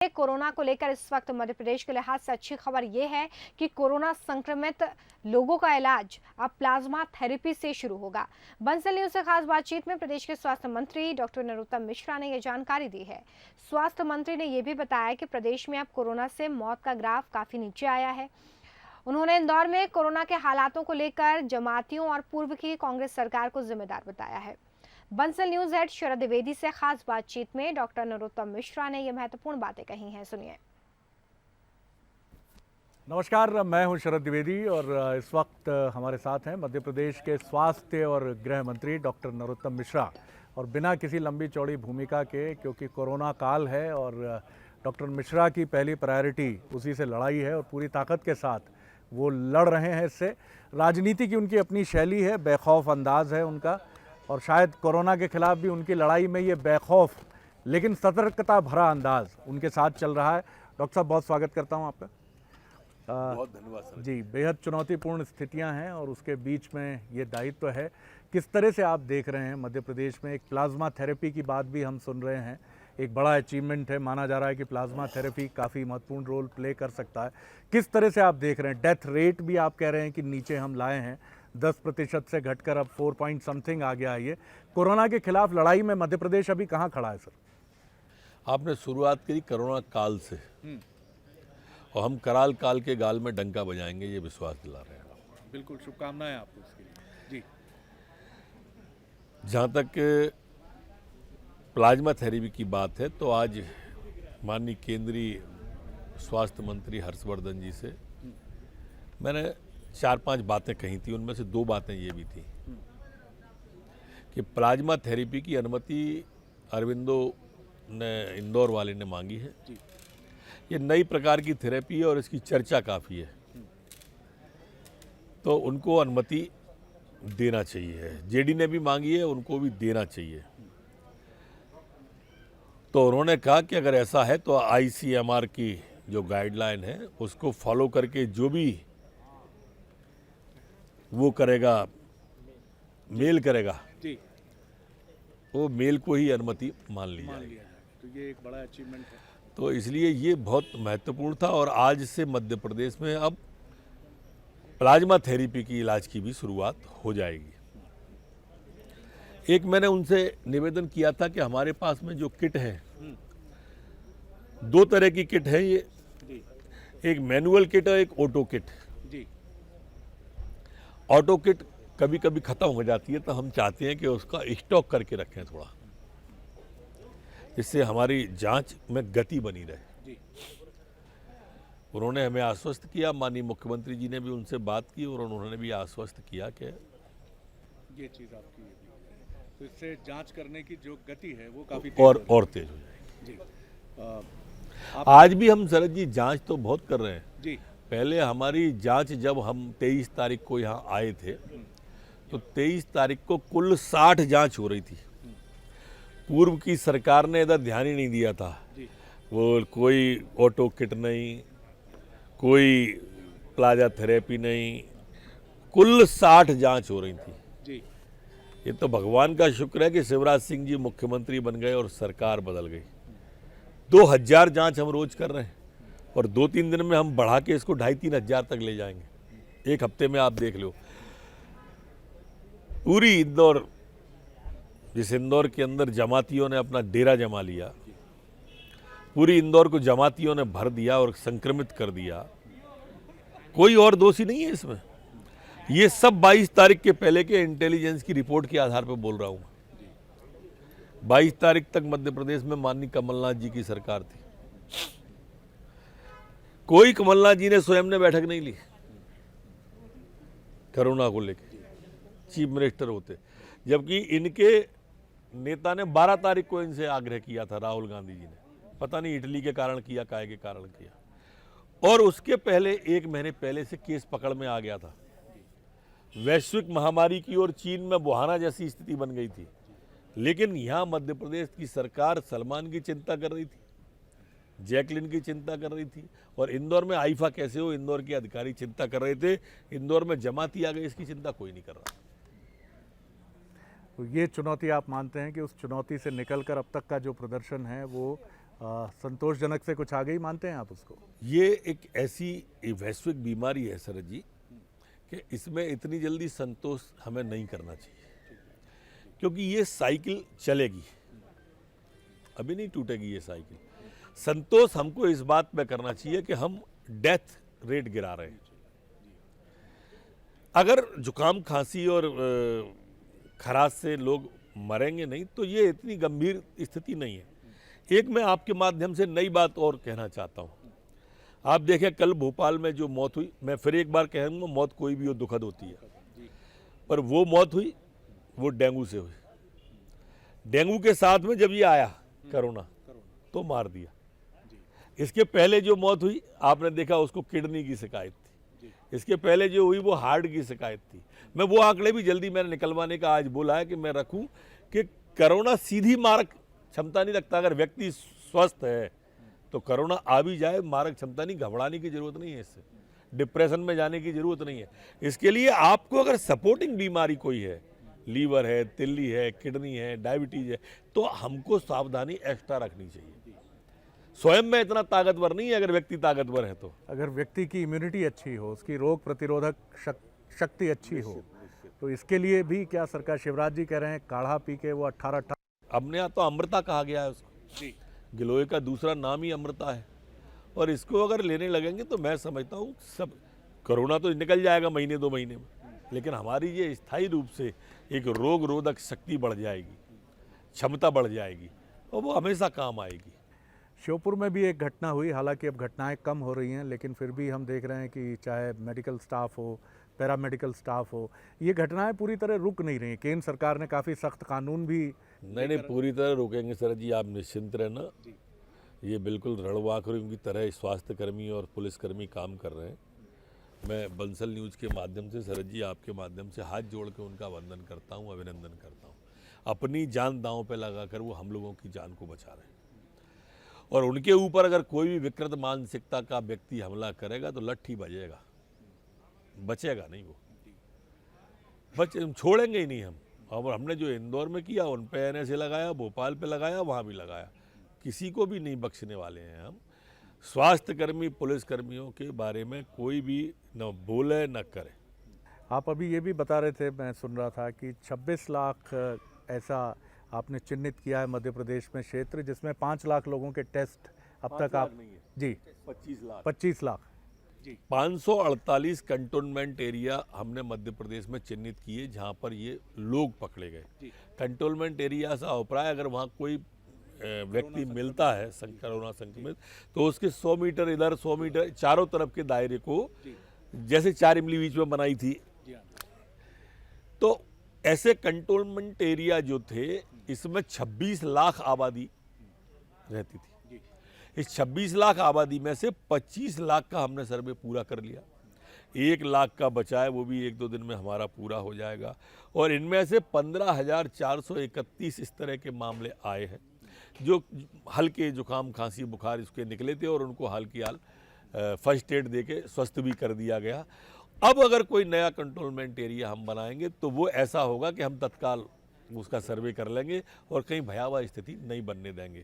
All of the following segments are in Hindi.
कोरोना को लेकर इस वक्त मध्य प्रदेश के लिहाज से अच्छी खबर यह है कि कोरोना संक्रमित लोगों का इलाज अब प्लाज्मा थेरेपी से शुरू होगा। बंसल न्यूज से खास बातचीत में प्रदेश के स्वास्थ्य मंत्री डॉक्टर नरोत्तम मिश्रा ने यह जानकारी दी है। स्वास्थ्य मंत्री ने यह भी बताया कि प्रदेश में अब कोरोना से मौत का ग्राफ काफी नीचे आया है। उन्होंने इंदौर में कोरोना के हालातों को लेकर जमातियों और पूर्व की कांग्रेस सरकार को जिम्मेदार बताया है। बंसल न्यूज हेड शरद द्विवेदी से खास बातचीत में डॉक्टर नरोत्तम मिश्रा ने ये महत्वपूर्ण बातें कही हैं, सुनिए। नमस्कार, मैं हूं शरद द्विवेदी और इस वक्त हमारे साथ हैं मध्य प्रदेश के स्वास्थ्य और गृह मंत्री डॉक्टर नरोत्तम मिश्रा। और बिना किसी लंबी चौड़ी भूमिका के, क्योंकि कोरोना काल है और डॉक्टर मिश्रा की पहली प्रायोरिटी उसी से लड़ाई है और पूरी ताकत के साथ वो लड़ रहे हैं इससे। राजनीति की उनकी अपनी शैली है, बेखौफ अंदाज है उनका, और शायद कोरोना के खिलाफ भी उनकी लड़ाई में ये बेखौफ लेकिन सतर्कता भरा अंदाज उनके साथ चल रहा है। डॉक्टर साहब, बहुत स्वागत करता हूं आपका। बहुत धन्यवाद सर जी। बेहद चुनौतीपूर्ण स्थितियां हैं और उसके बीच में ये दायित्व है। किस तरह से आप देख रहे हैं मध्य प्रदेश में एक प्लाज्मा थेरेपी की बात भी हम सुन रहे हैं, एक बड़ा अचीवमेंट है, माना जा रहा है कि प्लाज्मा थेरेपी काफ़ी महत्वपूर्ण रोल प्ले कर सकता है। किस तरह से आप देख रहे हैं? डेथ रेट भी आप कह रहे हैं कि नीचे हम लाए हैं, 10% से घटकर अब 4 पॉइंट समथिंग आ गया है। ये कोरोना के खिलाफ लड़ाई में मध्य प्रदेश अभी कहाँ खड़ा है सर? आपने शुरुआत करी कोरोना काल से, और हम कराल काल के गाल में डंका बजाएंगे, ये विश्वास दिला रहे हैं। बिल्कुल, शुभकामनाएं आपको इसके लिए। जी। जहाँ तक प्लाज्मा थेरेपी की बात है, तो आज माननीय केंद्रीय स्वास्थ्य मंत्री हर्षवर्धन जी से मैंने 4-5 बातें कही थी। उनमें से 2 बातें ये भी थी कि प्लाज्मा थेरेपी की अनुमति अरविंदो ने, इंदौर वाले ने मांगी है। ये नई प्रकार की थेरेपी है और इसकी चर्चा काफ़ी है, तो उनको अनुमति देना चाहिए। जेडी ने भी मांगी है, उनको भी देना चाहिए। तो उन्होंने कहा कि अगर ऐसा है तो आईसीएमआर की जो गाइडलाइन है उसको फॉलो करके जो भी वो करेगा, मेल करेगा, वो मेल को ही अनुमति मान ली जाएगी। तो ये एक बड़ा अचीवमेंट है। तो इसलिए ये बहुत महत्वपूर्ण था और आज से मध्य प्रदेश में अब प्लाज्मा थेरेपी की इलाज की भी शुरुआत हो जाएगी। एक मैंने उनसे निवेदन किया था कि हमारे पास में जो किट है, 2 तरह की किट है ये, एक मैनुअल किट और एक ऑटो किट। ऑटो किट कभी कभी खत्म हो जाती है, तो हम चाहते हैं कि उसका स्टॉक करके रखें थोड़ा, जिससे हमारी जांच में गति बनी रहे। उन्होंने हमें आश्वस्त किया, माननीय मुख्यमंत्री जी ने भी उनसे बात की और उन्होंने भी आश्वस्त किया कि ये चीज़ आपकी, तो इससे जांच करने की जो गति है वो काफ़ी और तेज हो जाएगी। जी। आज भी हम शरद जी जांच तो बहुत कर रहे हैं। जी। पहले हमारी जांच, जब हम 23 तारीख को यहाँ आए थे, तो 23 तारीख को कुल 60 जांच हो रही थी। पूर्व की सरकार ने इधर ध्यान ही नहीं दिया था। वो कोई ऑटो किट नहीं, कोई प्लाज्मा थेरेपी नहीं, कुल 60 जांच हो रही थी। ये तो भगवान का शुक्र है कि शिवराज सिंह जी मुख्यमंत्री बन गए और सरकार बदल गई। 2000 जांच हम रोज कर रहे हैं और 2-3 दिन में हम बढ़ा के इसको 2500-3 हजार तक ले जाएंगे। एक हफ्ते में आप देख लो। पूरी इंदौर, जिस इंदौर के अंदर जमातियों ने अपना डेरा जमा लिया, पूरी इंदौर को जमातियों ने भर दिया और संक्रमित कर दिया। कोई और दोषी नहीं है इसमें। ये सब 22 तारीख के पहले के इंटेलिजेंस की रिपोर्ट के आधार पर बोल रहा हूँ। 22 तारीख तक मध्य प्रदेश में माननीय कमलनाथ जी की सरकार थी। कोई कमलनाथ जी ने स्वयं ने बैठक नहीं ली कोरोना को लेकर, चीफ मिनिस्टर होते, जबकि इनके नेता ने 12 तारीख को इनसे आग्रह किया था, राहुल गांधी जी ने। पता नहीं इटली के कारण किया, काय के कारण किया। और उसके पहले 1 महीने पहले से केस पकड़ में आ गया था। वैश्विक महामारी की और चीन में बुहाना जैसी स्थिति बन गई थी, लेकिन यहाँ मध्य प्रदेश की सरकार सलमान की चिंता कर रही थी, जैकलिन की चिंता कर रही थी, और इंदौर में आईफा कैसे हो, इंदौर के अधिकारी चिंता कर रहे थे। इंदौर में जमाती आ गई, इसकी चिंता कोई नहीं कर रहा। तो ये चुनौती आप मानते हैं कि उस चुनौती से निकलकर अब तक का जो प्रदर्शन है वो संतोषजनक से कुछ आगे ही मानते हैं आप उसको? ये एक ऐसी वैश्विक बीमारी है शरद जी कि इसमें इतनी जल्दी संतोष हमें नहीं करना चाहिए, क्योंकि ये साइकिल चलेगी, अभी नहीं टूटेगी ये साइकिल। संतोष हमको इस बात में करना चाहिए कि हम डेथ रेट गिरा रहे हैं। अगर जुकाम खांसी और खराश से लोग मरेंगे नहीं तो ये इतनी गंभीर स्थिति नहीं है। एक मैं आपके माध्यम से नई बात और कहना चाहता हूँ। आप देखें कल भोपाल में जो मौत हुई, मैं फिर एक बार कहूँगा, मौत कोई भी हो दुखद होती है, पर वो मौत हुई वो डेंगू से हुई। डेंगू के साथ में जब ये आया कोरोना तो मार दिया। इसके पहले जो मौत हुई आपने देखा उसको किडनी की शिकायत थी, इसके पहले जो हुई वो हार्ट की शिकायत थी। मैं वो आंकड़े भी जल्दी मैंने निकलवाने का आज बोला है कि मैं रखूं कि कोरोना सीधी मारक क्षमता नहीं रखता। अगर व्यक्ति स्वस्थ है तो कोरोना आ भी जाए, मारक क्षमता नहीं, घबराने की जरूरत नहीं है, इससे डिप्रेशन में जाने की जरूरत नहीं है। इसके लिए आपको अगर सपोर्टिंग बीमारी कोई है, लीवर है, तिल्ली है, किडनी है, डायबिटीज है, तो हमको सावधानी एक्स्ट्रा रखनी चाहिए। स्वयं में इतना ताकतवर नहीं है, अगर व्यक्ति ताकतवर है तो। अगर व्यक्ति की इम्यूनिटी अच्छी हो, उसकी रोग प्रतिरोधक शक्ति अच्छी हो, तो इसके लिए भी क्या सरकार, शिवराज जी कह रहे हैं काढ़ा पी के वो 18 अपने यहाँ तो अमृता कहा गया है उसको, गिलोय का दूसरा नाम ही अमृता है। और इसको अगर लेने लगेंगे तो मैं समझता हूँ सब कोरोना तो निकल जाएगा महीने 2 महीने में, लेकिन हमारी ये स्थायी रूप से एक रोग रोधक शक्ति बढ़ जाएगी, क्षमता बढ़ जाएगी और वो हमेशा काम आएगी। श्योपुर में भी एक घटना हुई, हालांकि अब घटनाएं कम हो रही हैं, लेकिन फिर भी हम देख रहे हैं कि चाहे मेडिकल स्टाफ हो, पैरामेडिकल स्टाफ हो, ये घटनाएं पूरी तरह रुक नहीं रही। केंद्र सरकार ने काफ़ी सख्त कानून भी नहीं पूरी तरह रोकेंगे सर जी, आप निश्चिंत रहना। ये बिल्कुल रणवाखोरों की तरह स्वास्थ्यकर्मी और पुलिसकर्मी काम कर रहे हैं। मैं बंसल न्यूज़ के माध्यम से शरद जी आपके माध्यम से हाथ जोड़ के उनका वंदन करता हूँ, अभिनंदन करता हूँ। अपनी जान दांव पे लगाकर वो हम लोगों की जान को बचा रहे हैं, और उनके ऊपर अगर कोई भी विकृत मानसिकता का व्यक्ति हमला करेगा तो लट्ठी बजेगा, बचेगा नहीं वो, छोड़ेंगे ही नहीं हम। और हमने जो इंदौर में किया उन पे NSA लगाया, भोपाल पे लगाया, वहाँ भी लगाया, किसी को भी नहीं बख्शने वाले हैं हम। स्वास्थ्यकर्मी पुलिसकर्मियों के बारे में कोई भी न बोले न करे। आप अभी ये भी बता रहे थे, मैं सुन रहा था कि 26 लाख ऐसा आपने चिन्हित किया है मध्य प्रदेश में क्षेत्र, जिसमें 5 लाख लोगों के टेस्ट अब तक आप नहीं है जी 25 लाख 548 कंटोनमेंट एरिया हमने मध्य प्रदेश में चिन्हित किए जहां पर ये लोग पकड़े गए। कंटोनमेंट एरिया से अभिप्राय अगर वहां कोई व्यक्ति मिलता है कोरोना संक्रमित तो उसके 100 मीटर इधर 100 मीटर चारों तरफ के दायरे को, जैसे 4 इमली बीच में बनाई थी, तो ऐसे कंटोनमेंट एरिया जो थे इसमें 26 लाख आबादी रहती थी। इस 26 लाख आबादी में से 25 लाख का हमने सर्वे पूरा कर लिया, 1 लाख का बचा है, वो भी 1-2 दिन में हमारा पूरा हो जाएगा। और इनमें से 15,431 इस तरह के मामले आए हैं जो हल्के जुकाम खांसी बुखार इसके निकले थे और उनको हाल की हाल फर्स्ट एड दे के स्वस्थ भी कर दिया गया। अब अगर कोई नया कंट्रोलमेंट एरिया हम बनाएंगे तो वो ऐसा होगा कि हम तत्काल उसका सर्वे कर लेंगे और कहीं भयावह स्थिति नहीं बनने देंगे।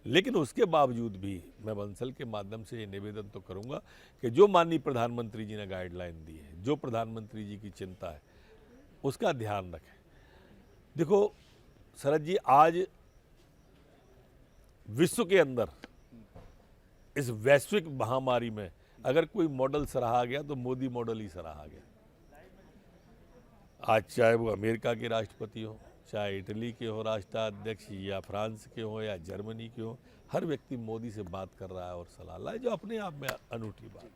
लेकिन उसके बावजूद भी मैं बंसल के माध्यम से ये निवेदन तो करूंगा कि जो माननीय प्रधानमंत्री जी ने गाइडलाइन दी है, जो प्रधानमंत्री जी की चिंता है, उसका ध्यान रखें। देखो शरद जी, आज विश्व के अंदर इस वैश्विक महामारी में अगर कोई मॉडल सराहा गया तो मोदी मॉडल ही सराहा गया। आज चाहे वो अमेरिका के राष्ट्रपति हो, चाहे इटली के हो राष्ट्राध्यक्ष, या फ्रांस के हो, या जर्मनी के हो, हर व्यक्ति मोदी से बात कर रहा है और सलाह ला है, जो अपने आप में अनूठी बात है।